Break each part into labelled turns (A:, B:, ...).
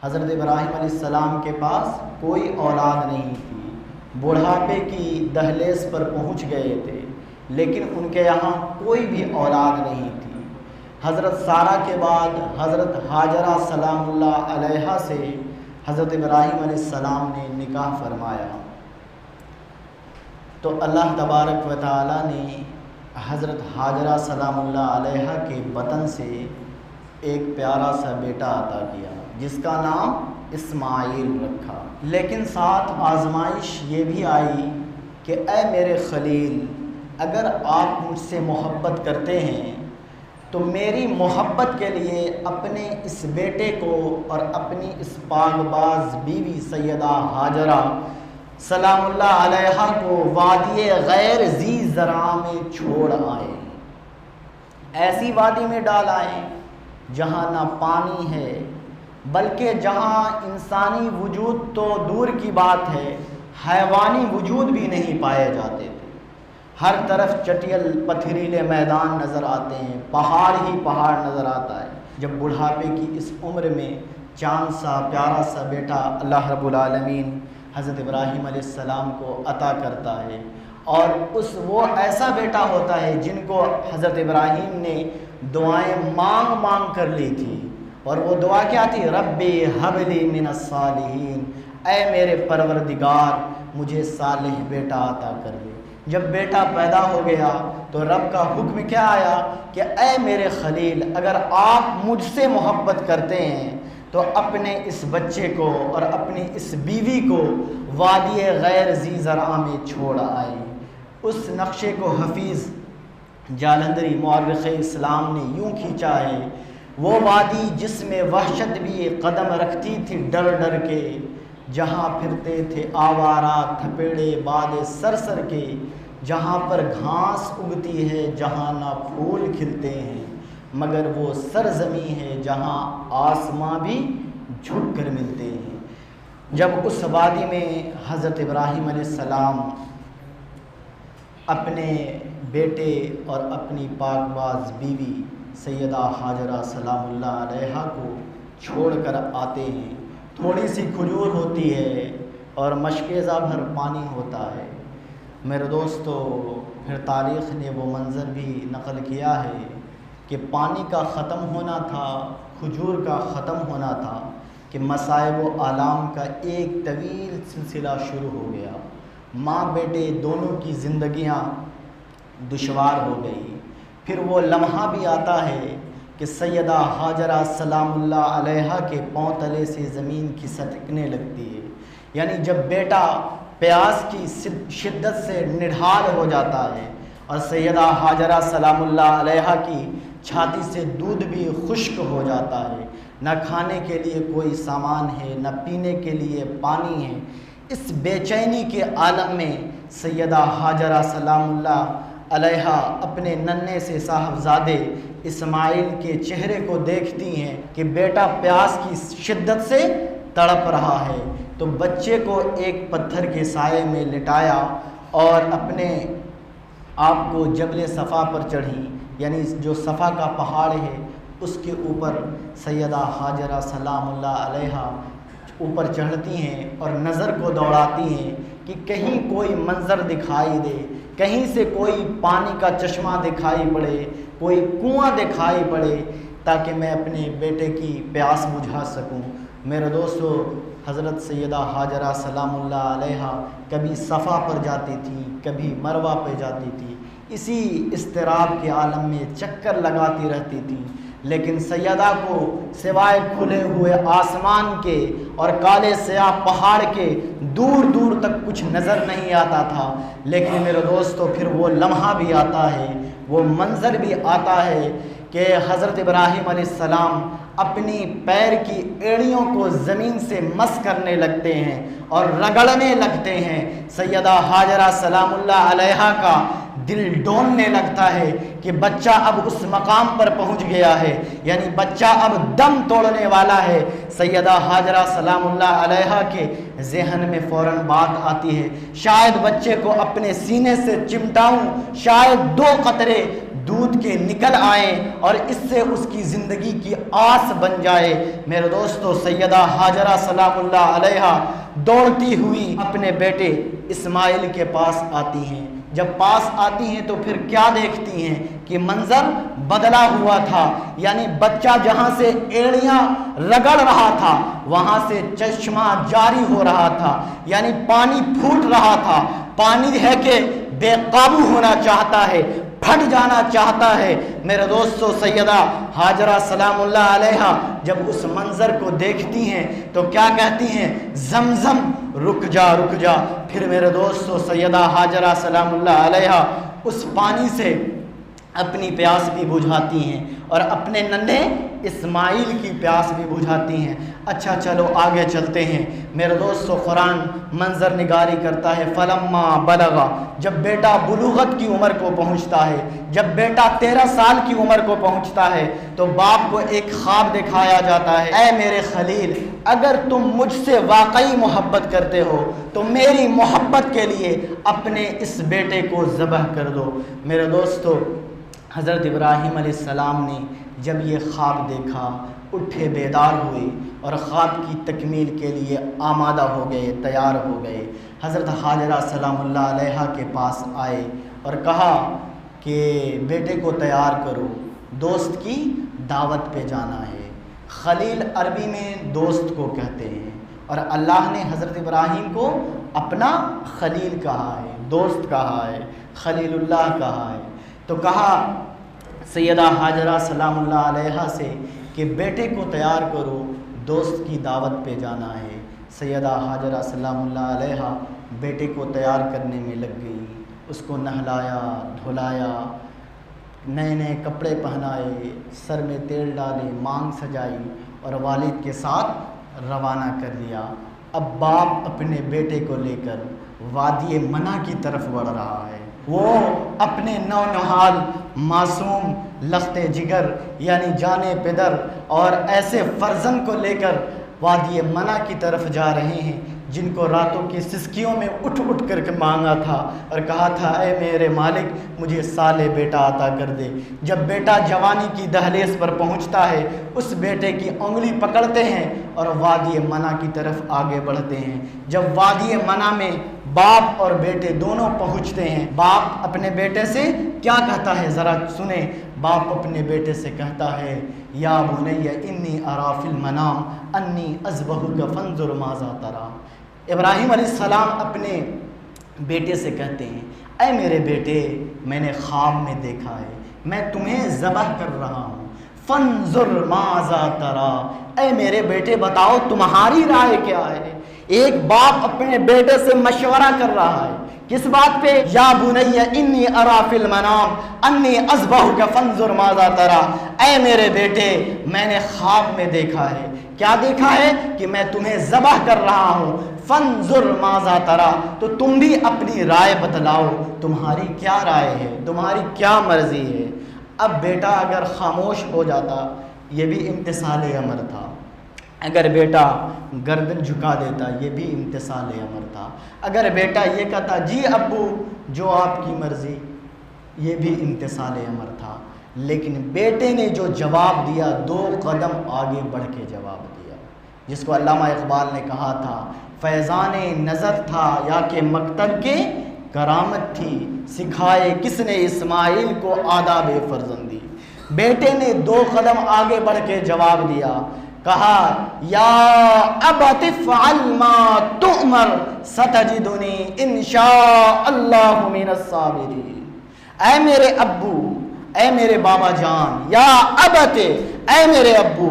A: حضرت ابراہیم علیہ السلام کے پاس کوئی اولاد نہیں تھی، بڑھاپے کی دہلیز پر پہنچ گئے تھے، لیکن ان کے یہاں کوئی بھی اولاد نہیں تھی۔ حضرت سارہ کے بعد حضرت ہاجرہ سلام اللہ علیہا سے حضرت ابراہیم علیہ السلام نے نکاح فرمایا، تو اللہ تبارک و تعالیٰ نے حضرت ہاجرہ سلام اللہ علیہا کے بطن سے ایک پیارا سا بیٹا عطا کیا جس کا نام اسماعیل رکھا۔ لیکن ساتھ آزمائش یہ بھی آئی کہ اے میرے خلیل، اگر آپ مجھ سے محبت کرتے ہیں تو میری محبت کے لیے اپنے اس بیٹے کو اور اپنی اس پاک باز بیوی سیدہ ہاجرہ سلام اللہ علیہا کو وادی غیر ذی زرع میں چھوڑ آئے، ایسی وادی میں ڈال آئے جہاں نہ پانی ہے، بلکہ جہاں انسانی وجود تو دور کی بات ہے، حیوانی وجود بھی نہیں پائے جاتے تھے۔ ہر طرف چٹیل پتھریلے میدان نظر آتے ہیں، پہاڑ ہی پہاڑ نظر آتا ہے۔ جب بڑھاپے کی اس عمر میں چاند سا پیارا سا بیٹا اللہ رب العالمین حضرت ابراہیم علیہ السلام کو عطا کرتا ہے، اور وہ ایسا بیٹا ہوتا ہے جن کو حضرت ابراہیم نے دعائیں مانگ مانگ کر لی تھی، اور وہ دعا کیا تھی؟ ربی ہب لی من الصالحین، اے میرے پروردگار مجھے صالح بیٹا عطا کر دے۔ جب بیٹا پیدا ہو گیا تو رب کا حکم کیا آیا کہ اے میرے خلیل، اگر آپ مجھ سے محبت کرتے ہیں تو اپنے اس بچے کو اور اپنی اس بیوی کو وادی غیر ذی زرع میں چھوڑ آئے۔ اس نقشے کو حفیظ جالندری مورخ اسلام نے یوں کھینچا ہے، وہ وادی جس میں وحشت بھی قدم رکھتی تھی ڈر ڈر کے، جہاں پھرتے تھے آوارہ تھپیڑے باد سر کے، جہاں پر گھاس اگتی ہے جہاں نہ پھول کھلتے ہیں، مگر وہ سرزمین ہے جہاں آسماں بھی جھک کر ملتے ہیں۔ جب اس وادی میں حضرت ابراہیم علیہ السلام اپنے بیٹے اور اپنی پاک باز بیوی سیدہ ہاجرہ سلام اللہ علیہا کو چھوڑ کر آتے ہیں، تھوڑی سی کھجور ہوتی ہے اور مشکیزہ بھر پانی ہوتا ہے۔ میرے دوستو، پھر تاریخ نے وہ منظر بھی نقل کیا ہے کہ پانی کا ختم ہونا تھا، کھجور کا ختم ہونا تھا، کہ مصائب و آلام کا ایک طویل سلسلہ شروع ہو گیا۔ ماں بیٹے دونوں کی زندگیاں دشوار ہو گئی۔ پھر وہ لمحہ بھی آتا ہے کہ سیدہ ہاجرہ سلام اللہ علیہا کے پاؤں تلے سے زمین کھسکنے لگتی ہے، یعنی جب بیٹا پیاس کی شدت سے نڈھال ہو جاتا ہے اور سیدہ ہاجرہ سلام اللہ علیہا کی چھاتی سے دودھ بھی خشک ہو جاتا ہے، نہ کھانے کے لیے کوئی سامان ہے، نہ پینے کے لیے پانی ہے۔ اس بے چینی کے عالم میں سیدہ ہاجرہ سلام اللہ علیہا اپنے ننھے سے صاحبزادے اسماعیل کے چہرے کو دیکھتی ہیں کہ بیٹا پیاس کی شدت سے تڑپ رہا ہے، تو بچے کو ایک پتھر کے سائے میں لٹایا اور اپنے آپ کو جبل صفا پر چڑھی، یعنی جو صفا کا پہاڑ ہے اس کے اوپر سیدہ ہاجرہ سلام اللہ علیہا اوپر چڑھتی ہیں اور نظر کو دوڑاتی ہیں کہ کہیں کوئی منظر دکھائی دے، کہیں سے کوئی پانی کا چشمہ دکھائی پڑے، کوئی کنواں دکھائی پڑے، تاکہ میں اپنے بیٹے کی پیاس بجھا سکوں۔ میرے دوستو، حضرت سیدہ ہاجرہ سلام اللہ علیہا کبھی صفا پر جاتی تھی، کبھی مروہ پہ جاتی تھی، اسی اضطراب کے عالم میں چکر لگاتی رہتی تھی، لیکن سیدہ کو سوائے کھلے ہوئے آسمان کے اور کالے سیاہ پہاڑ کے دور دور تک کچھ نظر نہیں آتا تھا۔ لیکن میرے دوستو، پھر وہ لمحہ بھی آتا ہے، وہ منظر بھی آتا ہے کہ حضرت ابراہیم علیہ السلام اپنی پیر کی ایڑیوں کو زمین سے مس کرنے لگتے ہیں اور رگڑنے لگتے ہیں۔ سیدہ ہاجرہ سلام اللہ علیہا کا دل ڈولنے لگتا ہے کہ بچہ اب اس مقام پر پہنچ گیا ہے، یعنی بچہ اب دم توڑنے والا ہے۔ سیدہ ہاجرہ سلام اللہ علیہا کے ذہن میں فوراً بات آتی ہے، شاید بچے کو اپنے سینے سے چمٹاؤں، شاید 2 قطرے دودھ کے نکل آئیں اور اس سے اس کی زندگی کی آس بن جائے۔ میرے دوستو، سیدہ ہاجرہ سلام اللہ علیہا دوڑتی ہوئی اپنے بیٹے اسماعیل کے پاس آتی ہیں۔ جب پاس آتی ہیں تو پھر کیا دیکھتی ہیں کہ منظر بدلا ہوا تھا، یعنی بچہ جہاں سے ایڑیاں رگڑ رہا تھا وہاں سے چشمہ جاری ہو رہا تھا، یعنی پانی پھوٹ رہا تھا۔ پانی ہے کہ بے قابو ہونا چاہتا ہے، پھٹ جانا چاہتا ہے۔ میرے دوستو، سیدہ ہاجرہ سلام اللہ علیہا جب اس منظر کو دیکھتی ہیں تو کیا کہتی ہیں؟ زمزم رک جا رک جا۔ پھر میرے دوستو، سیدہ ہاجرہ سلام اللہ علیہا اس پانی سے اپنی پیاس بھی بجھاتی ہیں اور اپنے ننھے اسماعیل کی پیاس بھی بجھاتی ہیں۔ اچھا چلو آگے چلتے ہیں۔ میرے دوستو، قرآن منظر نگاری کرتا ہے فلما بلغا، جب بیٹا بلوغت کی عمر کو پہنچتا ہے، جب بیٹا 13 سال کی عمر کو پہنچتا ہے تو باپ کو ایک خواب دکھایا جاتا ہے، اے میرے خلیل، اگر تم مجھ سے واقعی محبت کرتے ہو تو میری محبت کے لیے اپنے اس بیٹے کو ذبح کر دو۔ میرے دوستو، حضرت ابراہیم علیہ السلام نے جب یہ خواب دیکھا، اٹھے، بیدار ہوئے اور خواب کی تکمیل کے لیے آمادہ ہو گئے، تیار ہو گئے۔ حضرت ہاجرہ سلام اللہ علیہا کے پاس آئے اور کہا کہ بیٹے کو تیار کرو، دوست کی دعوت پہ جانا ہے۔ خلیل عربی میں دوست کو کہتے ہیں اور اللہ نے حضرت ابراہیم کو اپنا خلیل کہا ہے، دوست کہا ہے، خلیل اللہ کہا ہے۔ تو کہا سیدہ ہاجرہ سلام اللہ علیہا سے کہ بیٹے کو تیار کرو، دوست کی دعوت پہ جانا ہے۔ سیدہ ہاجرہ سلام اللہ علیہا بیٹے کو تیار کرنے میں لگ گئی، اس کو نہلایا، دھلایا، نئے نئے کپڑے پہنائے، سر میں تیل ڈالے، مانگ سجائی اور والد کے ساتھ روانہ کر دیا۔ اب باپ اپنے بیٹے کو لے کر وادی منع کی طرف بڑھ رہا ہے۔ وہ اپنے نونہال معصوم لخت جگر یعنی جانے پدر اور ایسے فرزند کو لے کر وادی منع کی طرف جا رہے ہیں جن کو راتوں کی سسکیوں میں اٹھ اٹھ کر کے مانگا تھا اور کہا تھا، اے میرے مالک، مجھے سالے بیٹا عطا کر دے۔ جب بیٹا جوانی کی دہلیز پر پہنچتا ہے، اس بیٹے کی انگلی پکڑتے ہیں اور وادی منع کی طرف آگے بڑھتے ہیں۔ جب وادی منع میں باپ اور بیٹے دونوں پہنچتے ہیں، باپ اپنے بیٹے سے کیا کہتا ہے ذرا سنیں۔ باپ اپنے بیٹے سے کہتا ہے، یا بنی انی اری فی المنام انی اذبحک فانظر ماذا تری۔ ابراہیم علیہ السلام اپنے بیٹے سے کہتے ہیں، اے میرے بیٹے، میں نے خواب میں دیکھا ہے، میں تمہیں ذبح کر رہا ہوں۔ فانظر ماذا تری، اے میرے بیٹے بتاؤ تمہاری رائے کیا ہے۔ ایک باپ اپنے بیٹے سے مشورہ کر رہا ہے، کس بات پہ؟ یا بنی انی اری فی المنام انی اذبحک فانظر ماذا تری، اے میرے بیٹے، میں نے خواب میں دیکھا ہے۔ کیا دیکھا ہے؟ کہ میں تمہیں ذبح کر رہا ہوں۔ فانظر ماذا تری، تو تم بھی اپنی رائے بتلاؤ، تمہاری کیا رائے ہے، تمہاری کیا مرضی ہے۔ اب بیٹا اگر خاموش ہو جاتا، یہ بھی امتثال امر تھا۔ اگر بیٹا گردن جھکا دیتا، یہ بھی امتثال امر تھا۔ اگر بیٹا یہ کہتا، جی ابو جو آپ کی مرضی، یہ بھی امتثال امر تھا۔ لیکن بیٹے نے جو جواب دیا، 2 قدم آگے بڑھ کے جواب دیا، جس کو علامہ اقبال نے کہا تھا، فیضان نظر تھا یا کہ مکتب کے کرامت تھی، سکھائے کس نے اسماعیل کو آداب فرزندی۔ بیٹے نے 2 قدم آگے بڑھ کے جواب دیا، کہا، یا ابت افعل ما تؤمر ستجدنی انشاء اللہ من الصابرین۔ اے میرے ابو، اے میرے بابا جان، یا ابت، اے میرے ابو،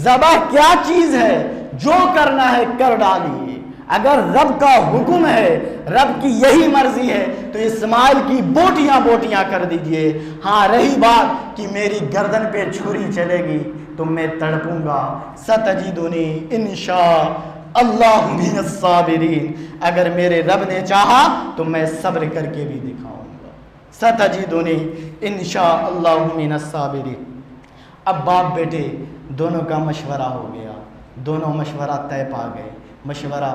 A: ذبح کیا چیز ہے، جو کرنا ہے کر ڈالیے۔ اگر رب کا حکم ہے، رب کی یہی مرضی ہے تو اسماعیل کی بوٹیاں بوٹیاں کر دیجئے۔ ہاں رہی بات کہ میری گردن پہ چھری چلے گی تو میں تڑپوں گا، ستجدنی انشاء اللہ من الصابرین، اگر میرے رب نے چاہا تو میں صبر کر کے بھی دکھاؤں گا، ستجدنی انشاء اللہ من الصابرین۔ اب باپ بیٹے دونوں کا مشورہ ہو گیا، دونوں مشورہ طے پا گئے۔ مشورہ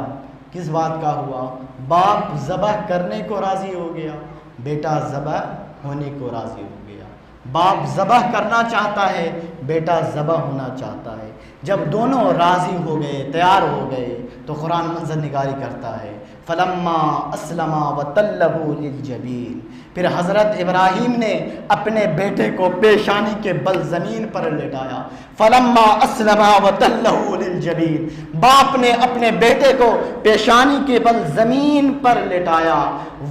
A: کس بات کا ہوا؟ باپ ذبح کرنے کو راضی ہو گیا، بیٹا ذبح ہونے کو راضی ہو گیا۔ باپ ذبح کرنا چاہتا ہے، بیٹا ذبح ہونا چاہتا ہے۔ جب دونوں راضی ہو گئے، تیار ہو گئے، تو قرآن منظر نگاری کرتا ہے فلما اسلما وتلہ للجبین، پھر حضرت ابراہیم نے اپنے بیٹے کو پیشانی کے بل زمین پر لٹایا۔ فلما اسلما وتلہ للجبین، باپ نے اپنے بیٹے کو پیشانی کے بل زمین پر لٹایا۔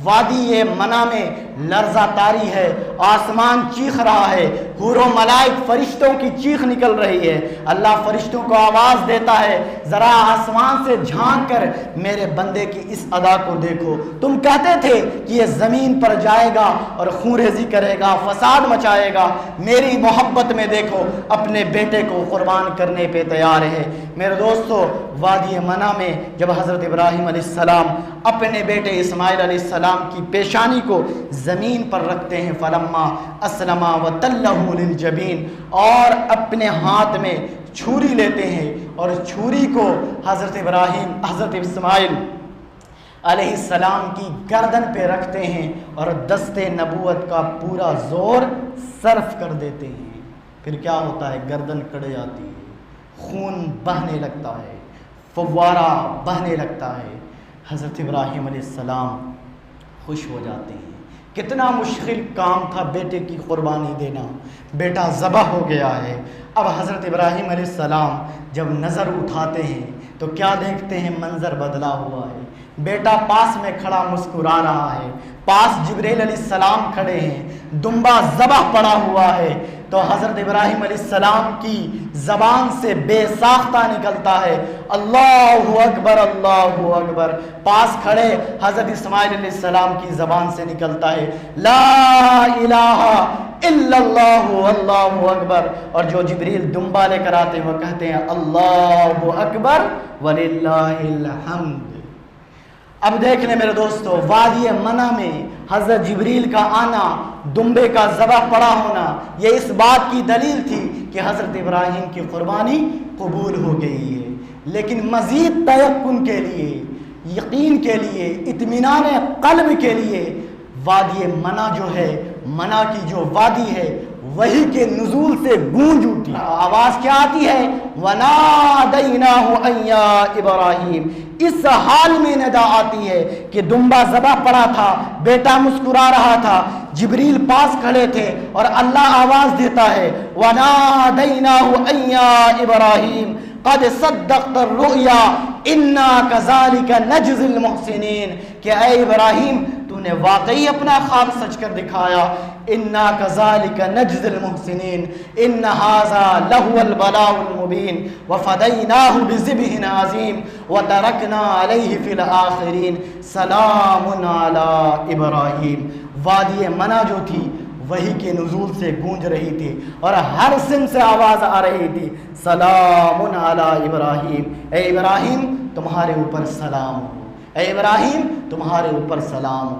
A: وادی منع میں لرزہ طاری ہے، آسمان چیخ رہا ہے، حور و ملائک فرشتوں کی چیخ نکل رہی ہے۔ اللہ فرشتوں کو آواز دیتا ہے ذرا آسمان سے جھانک کر میرے بندے کی اس ادا کو دیکھو، تم کہتے تھے کہ یہ زمین پر جائے گا اور خون ریزی کرے گا، فساد مچائے گا، میری محبت میں دیکھو اپنے بیٹے کو قربان کرنے پہ تیار ہے۔ میرے دوستو، وادی منع میں جب حضرت ابراہیم علیہ السلام اپنے بیٹے اسماعیل علیہ السلام کی پیشانی کو زمین پر رکھتے ہیں، فلما اسلما وتلہ للجبین، اور اپنے ہاتھ میں چھری لیتے ہیں اور چھری کو حضرت اسماعیل علیہ السلام کی گردن پہ رکھتے ہیں اور دست نبوت کا پورا زور صرف کر دیتے ہیں۔ پھر کیا ہوتا ہے؟ گردن کٹ جاتی ہے، خون بہنے لگتا ہے، فوارہ بہنے لگتا ہے۔ حضرت ابراہیم علیہ السلام خوش ہو جاتے ہیں۔ کتنا مشکل کام تھا بیٹے کی قربانی دینا، بیٹا ذبح ہو گیا ہے۔ اب حضرت ابراہیم علیہ السلام جب نظر اٹھاتے ہیں تو کیا دیکھتے ہیں؟ منظر بدلا ہوا ہے۔ بیٹا پاس میں کھڑا مسکرا رہا ہے، پاس جبریل علیہ السلام کھڑے ہیں، دمبا ذبح پڑا ہوا ہے۔ تو حضرت ابراہیم علیہ السلام کی زبان سے بے ساختہ نکلتا ہے اللہ اکبر اللہ اکبر۔ پاس کھڑے حضرت اسماعیل علیہ السلام کی زبان سے نکلتا ہے لا الہ الا اللہ اللہ اکبر، اور جو جبریل دمبا لے کر آتے ہیں وہ کہتے ہیں اللہ اکبر وللہ الحمد۔ اب دیکھ لیں میرے دوستو، وادی منع میں حضرت جبریل کا آنا، دمبے کا ذبح پڑا ہونا، یہ اس بات کی دلیل تھی کہ حضرت ابراہیم کی قربانی قبول ہو گئی ہے۔ لیکن مزید تیقن کے لیے، یقین کے لیے، اطمینان قلب کے لیے، وادی منع جو ہے، منع کی جو وادی ہے، وہی کے نزول سے گونج اٹھی۔ آواز کیا آتی ہے؟ وَنَادَيْنَاهُ أَن يَا إِبْرَاهِيمُ۔ اس حال میں ندا آتی ہے کہ دمبا ذبح پڑا تھا، بیٹا مسکرا رہا تھا، جبریل پاس کھڑے تھے، اور اللہ آواز دیتا ہے وَنَادَيْنَاهُ أَن يَا إِبْرَاهِيمُ قَدْ صَدَّقْتَ الرُّؤْيَا إِنَّا كَذَلِكَ نَجْزِي الْمُحْسِنِينَ، کہ اے ابراہیم تو نے واقعی اپنا خواب سچ کر دکھایا، إِنَّا كَذَلِكَ نَجْزِي الْمُحْسِنِينَ إِنَّ هَذَا لَهُوَ الْبَلَاءُ الْمُبِينُ وَفَدَيْنَاهُ بِذِبْحٍ عَظِيمٍ وَتَرَكْنَا عَلَيْهِ فِي الْآخِرِينَ سَلَامٌ عَلَىٰ إِبْرَاهِيمَ۔ وادی منع جو تھی وہی کے نزول سے گونج رہی تھی، اور ہر سن سے آواز آ رہی تھی سلام علی ابراہیم، اے ابراہیم تمہارے اوپر سلام ہو، اے ابراہیم تمہارے اوپر سلام ہو۔